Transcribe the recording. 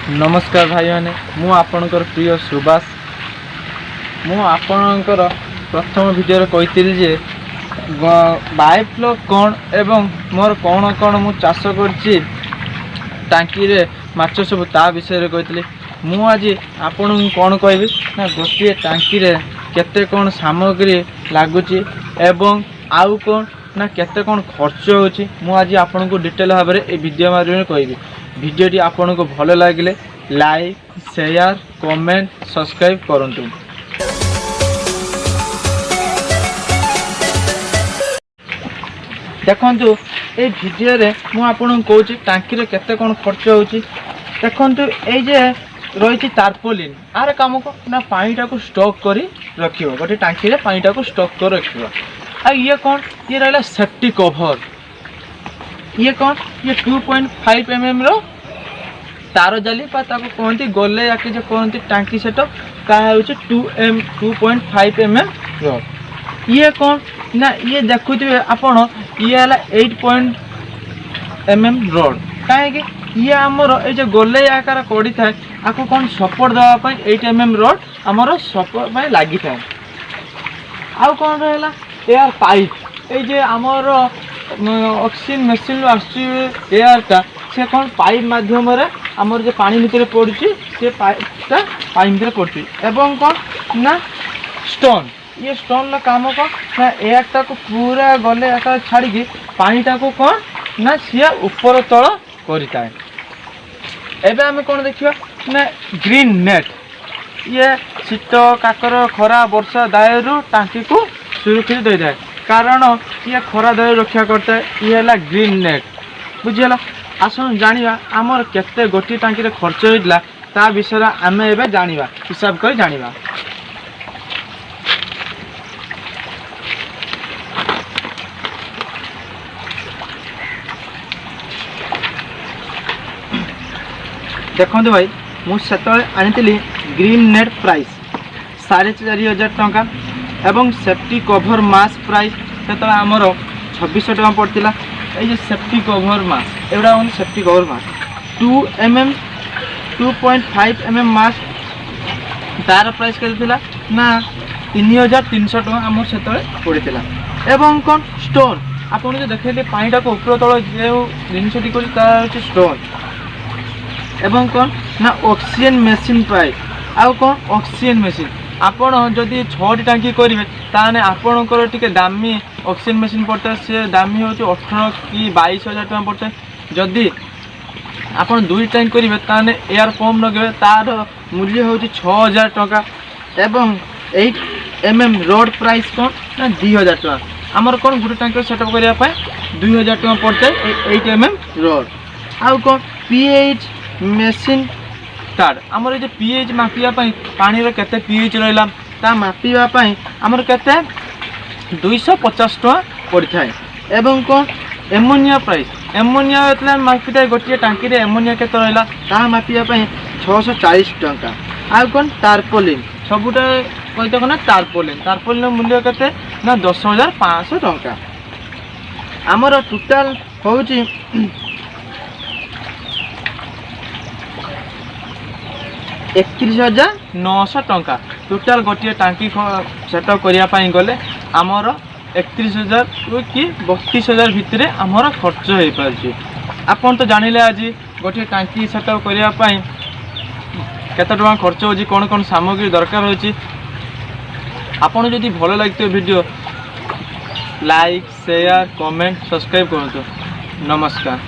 नमस्कार भाई मैंने मु आपणकर प्रिय सुभाष मु आपणकर प्रथम वीडियो कही जे बायोफ्लॉक कौन एवं मोर कौन कौन मु चाष कर टांकी रे माछ सब ता विषय कही मु आज आपण कौन कहबी ना गोटे टांकी रे केते कौन सामग्री लगुच एवं आउ कौन ना केते कौन खर्च होची मु आज आपण को डिटेल भाव में ए वीडियो माध्यम कहबी। वीडियोटी आपन को भल लगे लाइक शेयर कमेंट सब्सक्राइब करंतु। देखंतु ए वीडियो रे मु आपन को कहूची टांकी रे केते कोन खर्च होची। देखंतु ए जे रही तारपोलिन आर काम को ना पानीटा को स्टॉक करी रखियो गोटे टांकी रे पानीटा को स्टॉक कर रखियो। आ ये कौन ये रहला सेफ्टी कवर। ये कौन ये 2.5 mm रो तार जाली कहती गले या जो कहती टांकी सेटअप ताहा होची 2.5 mm रो। ये कौन ना ये देखुथिबे आपण ये हला 8 mm रोड काहे ये आमर ए जो गले आकार पड़ी थाए आपको कौन सपोर्ट देवा पई 8 mm रोड आमर सपोर्ट पई लागि थाए। आ कौन रहला एयर पाइप ए जे आमर ऑक्सीजन मेसिन आसुची एयरटा से कौन पाइप माध्यम रे आमर जो पानी भितर पड़ुची से पाइपटा पानी भितर पड़ुची एवं कौन ना स्टोन ये स्टोन ला काम कौन ना एयरटा को पूरा गले आकार छाड़ी पानीटा को कौन ना सी ऊपर तल करिताए। एबे आमे कौन देखिबा ना ग्रीन नेट ये शीत काकर खरा वर्षा दायरु टांकी को सुरक्षित दे जाए कारण ये खरा दायरु रक्षा करता है। ये है ग्रीन नेट बुझीगला। आसन जानिबा आमर केते गोटी टांकी रे खर्च होइतला ता विषय आमे एबे जानिबा हिसाब कर जानिबा। देखो भाई मुझे आनी ग्रीन नेट प्राइस 4,500 टंका एवं सेफ्टी कवर मास प्राइस से आमर 2600 टका पड़ता। ये सेफ्टी कवर मास एवं हूँ सेफ्टी कवर मास 2.5 mm मास तार प्राइस के ना 3,300 टका आमर से पड़ता। एवं कौन स्टोन आप जो देखते पानीटा को ऊपर तल जो जिनटी कर स्टोन एवं कौन ना ऑक्सीजन मेसिन पाइप आउ कौन ऑक्सीजन मेसिन आपण जदि 6टी टांकी करेंगे ताने आपणकर टिके दामी ऑक्सीजन मेसिन पड़ता है से दामी हो 18 कि 22,000 टका पड़ता है। जदि आपण 2 टांकी करेंगे ताने एयर पंप लगे तार मूल्य हो 6,000 टका एवं 8 mm रोड प्राइस कौन ना 2,000 टका आमर कौन गोटे टांकी सेटअप करने 2,000 टका पड़ता है 8 mm रोड। आउ कौन पीएच मेसिन कार्ड आमर जो पीएच मापिया पानी रो केते पीएच रहिला ता मापिया आमर केते 250 टका पड़ी थाए। एवं कौन एमोनिया प्राइस एमोनिया एतला मापिता गोटे टांकी रे एमोनिया केते रहिला ता मापिया 640 टका। आ कौन टारपोलिन सबुटा कहते कौन टारपोलिन मूल्य केते ना 10,500 टका। आमर टोटाल होची 31,900 टका टोटाल गोटे टांकी सेटअप करने गले आमर 31,000 कि 32,000 भितर आमर खर्च हो पारे। आपन तो जानिले आज गोटे टांकी सेटअप करने केते टका खर्च होची कौन कौन सामग्री दरकार होची। आपन जदि भल लगे video like share comment subscribe करंतु। नमस्कार।